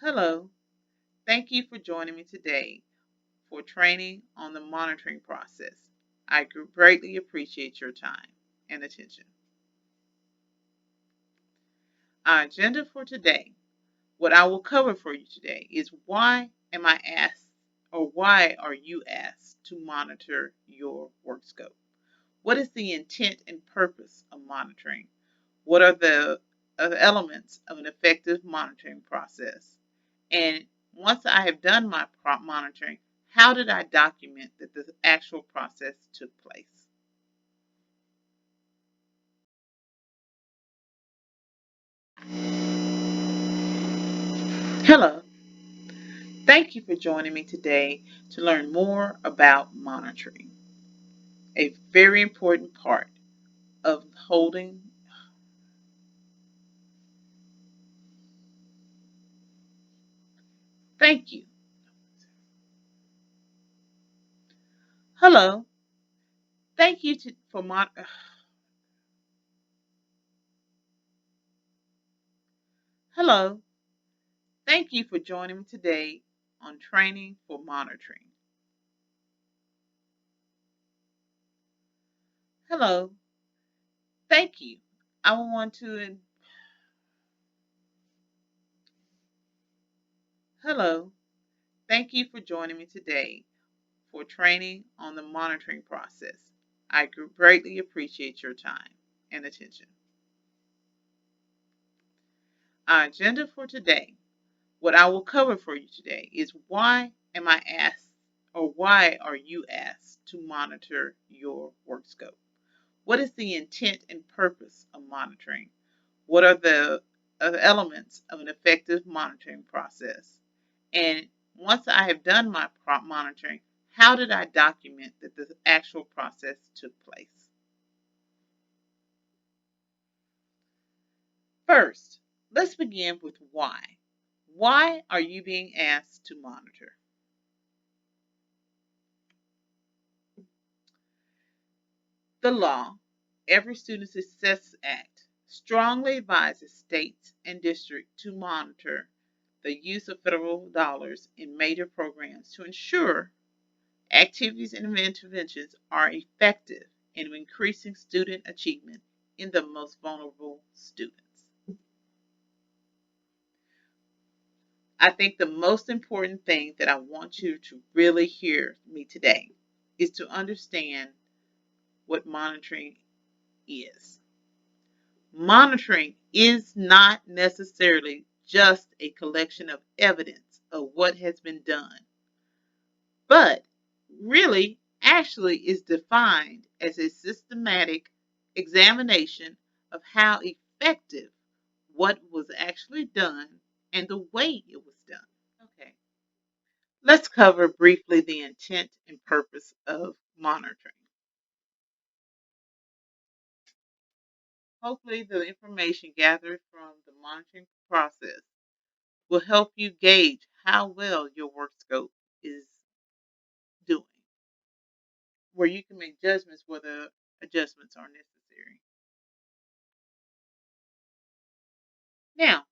Hello, thank you for joining me today for training on the monitoring process. I greatly appreciate your time and attention. Our agenda for today, what I will cover for you today is why am I asked or why are you asked to monitor your Workscope? What is the intent and purpose of monitoring? What are the elements of an effective monitoring process? And once I have done my monitoring, how did I document that the actual process took place? Hello, thank you for joining me today to learn more about monitoring, a very important part of holding. Thank you. Hello, thank you for Hello, thank you for joining me today on training for monitoring. Hello, thank you. I want to Hello, thank you for joining me today for training on the monitoring process. I greatly appreciate your time and attention. Our agenda for today, what I will cover for you today is why am I asked or why are you asked to monitor your Workscope? What is the intent and purpose of monitoring? What are the elements of an effective monitoring process? And once I have done my monitoring, how did I document that the actual process took place? First, let's begin with why. Why are you being asked to monitor? The law, Every Student Success Act, strongly advises states and districts to monitor the use of federal dollars in major programs to ensure activities and interventions are effective in increasing student achievement in the most vulnerable students. I think the most important thing that I want you to really hear me today is to understand what monitoring is. Monitoring is not necessarily just a collection of evidence of what has been done, but really actually is defined as a systematic examination of how effective what was actually done and the way it was done. Okay, let's cover briefly the intent and purpose of monitoring. Hopefully, the information gathered from the monitoring process will help you gauge how well your work scope is doing, where you can make judgments whether adjustments are necessary. Now,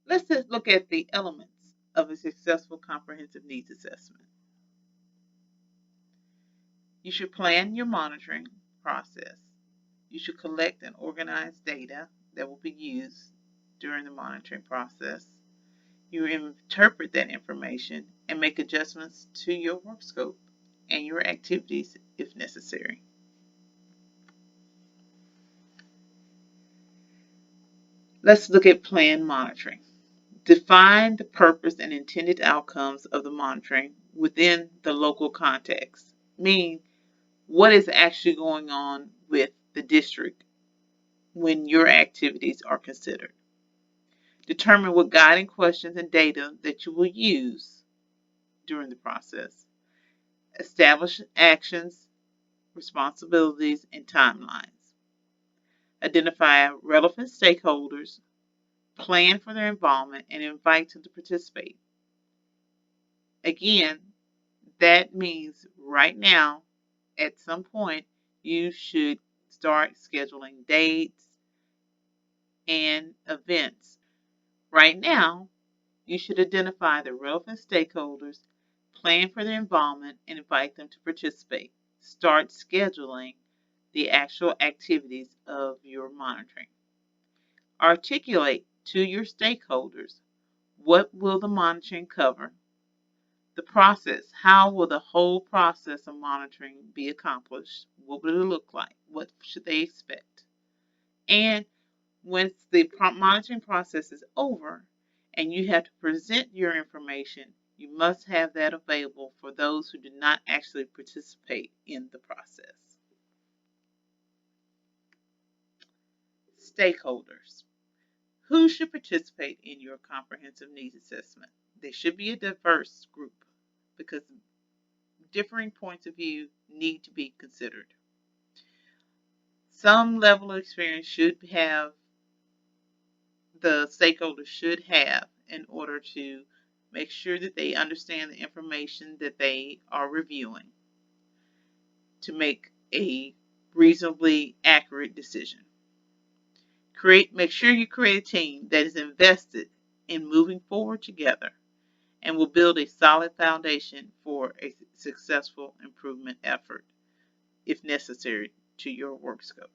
let's just look at the elements of a successful comprehensive needs assessment. You should plan your monitoring process. You should collect and organize data that will be used during the monitoring process. You interpret that information and make adjustments to your work scope and your activities if necessary. Let's look at plan monitoring. Define the purpose and intended outcomes of the monitoring within the local context, meaning what is actually going on with the district when your activities are considered. Determine what guiding questions and data that you will use during the process. Establish actions, responsibilities, and timelines. Identify relevant stakeholders, plan for their involvement, and invite them to participate. Again, that means right now, at some point, you should start scheduling dates and events. Right now, You should identify the relevant stakeholders, plan for their involvement, and invite them to participate. Start scheduling the actual activities of your monitoring. Articulate to your stakeholders what will the monitoring cover, the process, how will the whole process of monitoring be accomplished, what will it look like, what should they expect. And once the monitoring process is over and you have to present your information, you must have that available for those who do not actually participate in the process. Stakeholders. Who should participate in your comprehensive needs assessment? There should be a diverse group because differing points of view need to be considered. Some level of experience should have the stakeholders should have in order to make sure that they understand the information that they are reviewing to make a reasonably accurate decision. Make sure you create a team that is invested in moving forward together and will build a solid foundation for a successful improvement effort if necessary to your work scope.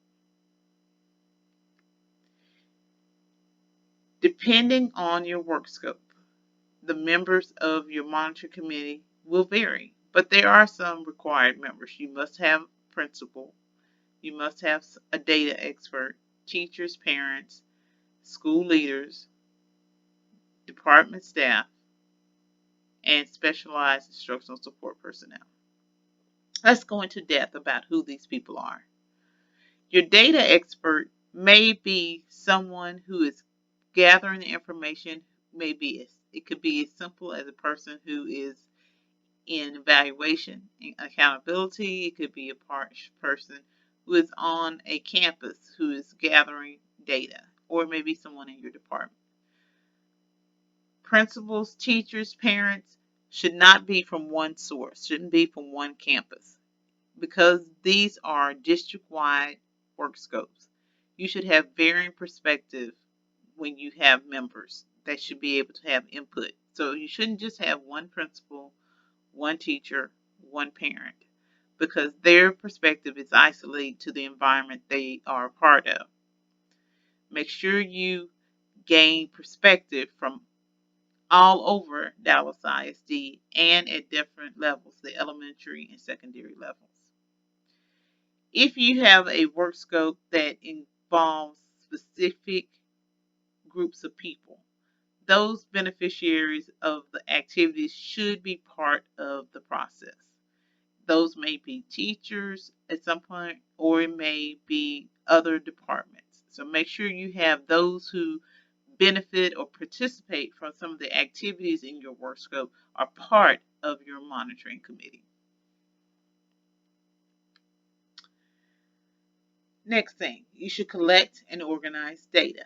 Depending on your work scope, the members of your monitoring committee will vary, but there are some required members. You must have a principal, you must have a data expert, teachers, parents, school leaders, department staff, and specialized instructional support personnel. Let's go into depth about who these people are. Your data expert may be someone who is gathering the information. Maybe it could be as simple as a person who is in evaluation and accountability. It could be a person who is on a campus who is gathering data, or maybe someone in your department. Principals, teachers, parents should not be from one source, shouldn't be from one campus, because these are district-wide work scopes. You should have varying perspective when you have members that should be able to have input. So you shouldn't just have one principal, one teacher, one parent, because their perspective is isolated to the environment they are a part of. Make sure you gain perspective from all over Dallas ISD and at different levels, the elementary and secondary levels. If you have a work scope that involves specific groups of people, those beneficiaries of the activities should be part of the process. Those may be teachers at some point, or it may be other departments. So make sure you have those who benefit or participate from some of the activities in your work scope are part of your monitoring committee. Next thing, you should collect and organize data.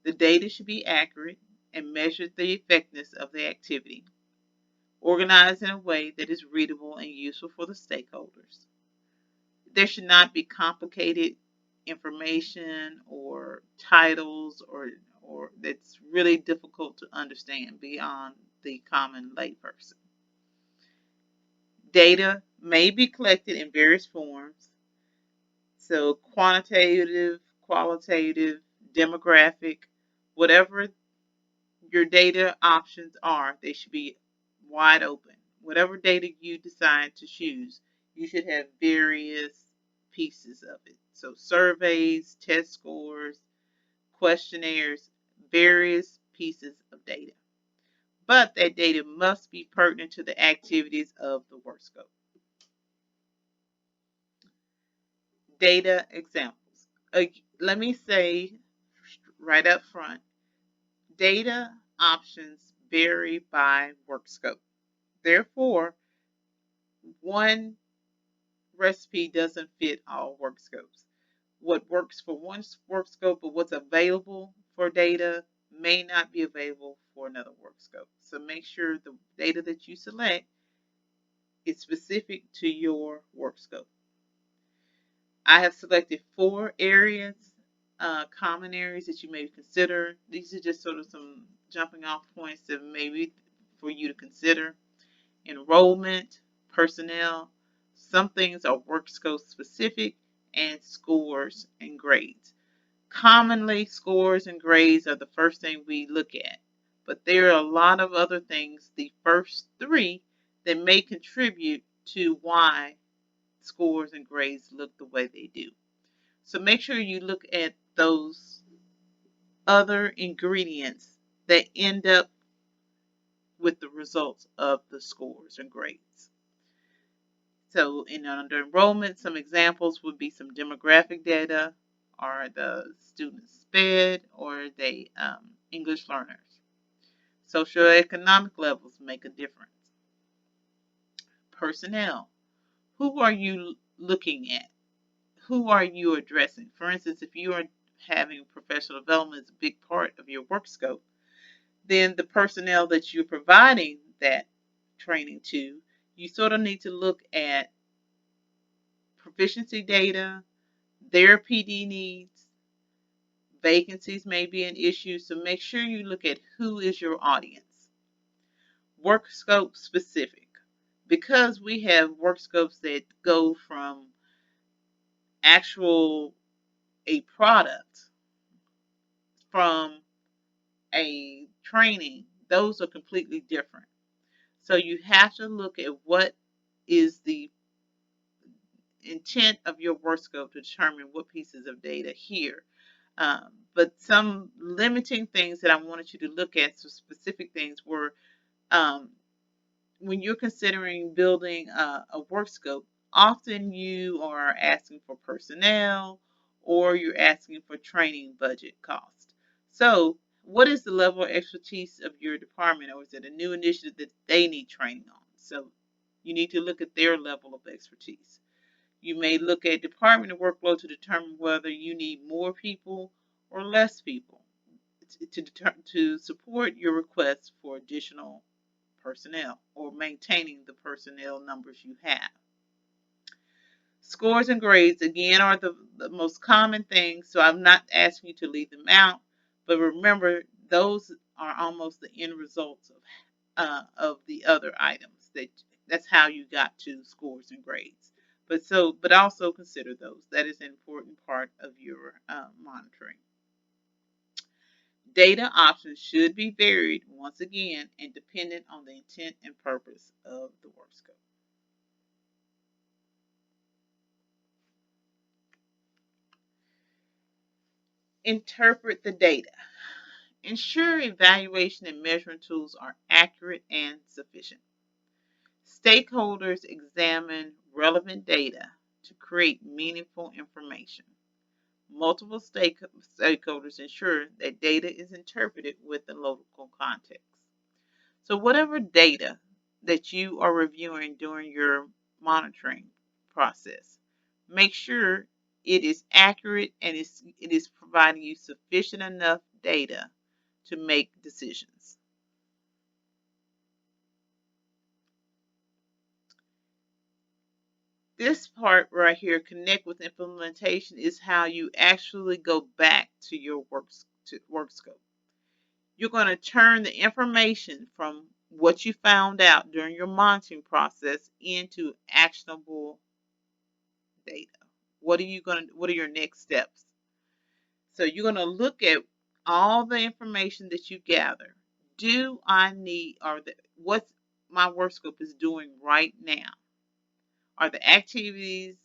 The data should be accurate and measure the effectiveness of the activity, organized in a way that is readable and useful for the stakeholders. There should not be complicated information or titles or that's really difficult to understand beyond the common layperson. Data may be collected in various forms, so quantitative, qualitative, demographic, whatever your data options are, they should be wide open. Whatever data you decide to choose, you should have various pieces of it. So surveys, test scores, questionnaires, various pieces of data. But that data must be pertinent to the activities of the work scope. Data examples. Let me say right up front, data options vary by work scope. Therefore, one recipe doesn't fit all work scopes. What works for one work scope or what's available for data may not be available for another work scope. So make sure the data that you select is specific to your work scope. I have selected 4 areas, common areas that you may consider. These are just sort of some jumping off points that maybe for you to consider: enrollment, personnel. Some things are Workscope specific, and scores and grades. Commonly, scores and grades are the first thing we look at, but there are a lot of other things, the first three, that may contribute to why scores and grades look the way they do. So make sure you look at those other ingredients that end up with the results of the scores and grades. So under enrollment, some examples would be some demographic data. Are the students SPED or are they English learners? Socioeconomic levels make a difference. Personnel. Who are you looking at? Who are you addressing? For instance, if you are having professional development as a big part of your work scope, then the personnel that you're providing that training to, you sort of need to look at proficiency data, their PD needs, vacancies may be an issue, so make sure you look at who is your audience. Work scope specific. Because we have work scopes that go from actual a product from a training, those are completely different. So you have to look at what is the intent of your work scope to determine what pieces of data here. But some limiting things that I wanted you to look at, so specific things were um, when you're considering building a work scope, often you are asking for personnel or you're asking for training budget cost. So, what is the level of expertise of your department, or is it a new initiative that they need training on? So, you need to look at their level of expertise. You may look at department workload to determine whether you need more people or less people to support your request for additional personnel or maintaining the personnel numbers you have. Scores and grades, again, are the most common things, so I'm not asking you to leave them out, but remember, those are almost the end results of the other items. That's how you got to scores and grades. But also consider those. That is an important part of your monitoring. Data options should be varied once again and dependent on the intent and purpose of the work scope. Interpret the data. Ensure evaluation and measurement tools are accurate and sufficient. Stakeholders examine relevant data to create meaningful information. Multiple stakeholders ensure that data is interpreted with the local context. So, whatever data that you are reviewing during your monitoring process, make sure it is accurate and it is providing you sufficient enough data to make decisions. This part right here, connect with implementation, is how you actually go back to your work scope. You're going to turn the information from what you found out during your monitoring process into actionable data. What are your next steps? So you're going to look at all the information that you gather. Do I need what's my work scope is doing right now? Are the activities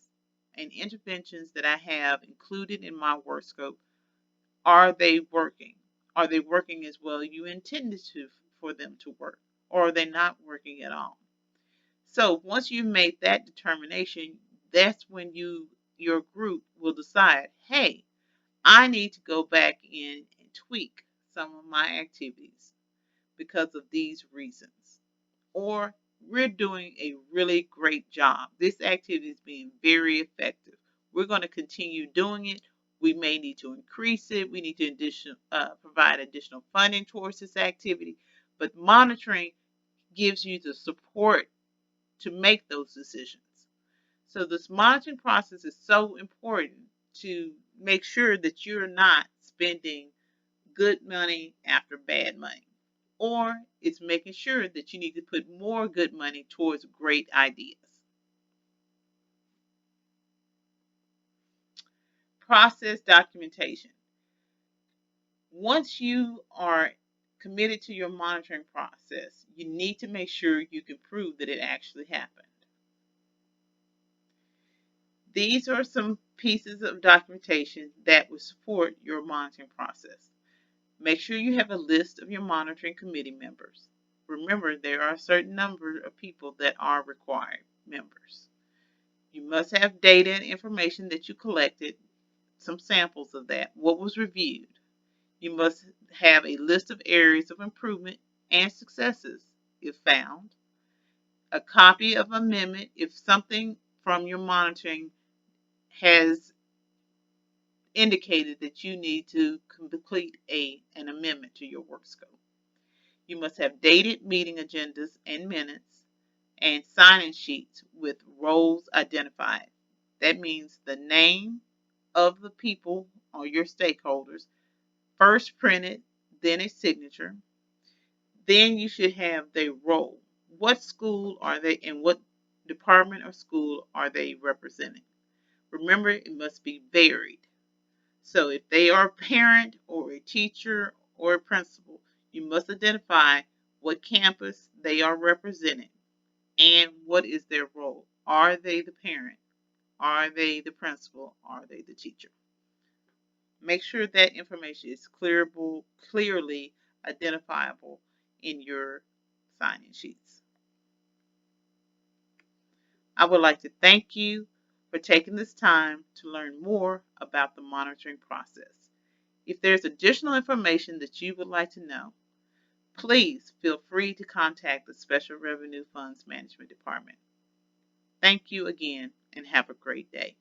and interventions that I have included in my work scope, are they working? Are they working as well you intended for them to work? Or are they not working at all? So once you've made that determination, that's when your group will decide, hey, I need to go back in and tweak some of my activities because of these reasons. Or we're doing a really great job. This activity is being very effective. We're going to continue doing it. We may need to increase it. We need to provide additional funding towards this activity. But monitoring gives you the support to make those decisions. So this monitoring process is so important to make sure that you're not spending good money after bad money. or it's making sure that you need to put more good money towards great ideas. Process documentation. Once you are committed to your monitoring process, you need to make sure you can prove that it actually happened. These are some pieces of documentation that will support your monitoring process. Make sure you have a list of your monitoring committee members. Remember, there are a certain number of people that are required members. You must have data and information that you collected, some samples of that, what was reviewed. You must have a list of areas of improvement and successes if found, a copy of amendment if something from your monitoring has indicated that you need to complete an amendment to your work scope. You must have dated meeting agendas and minutes and sign-in sheets with roles identified. That means the name of the people or your stakeholders, first printed, then a signature. Then you should have their role. What school are they in? What department or school are they representing? Remember, it must be varied. So if they are a parent or a teacher or a principal, you must identify what campus they are representing and what is their role. Are they the parent? Are they the principal? Are they the teacher? Make sure that information is clearly identifiable in your sign-in sheets. I would like to thank you for taking this time to learn more about the monitoring process. If there's additional information that you would like to know, please feel free to contact the Special Revenue Funds Management Department. Thank you again and have a great day.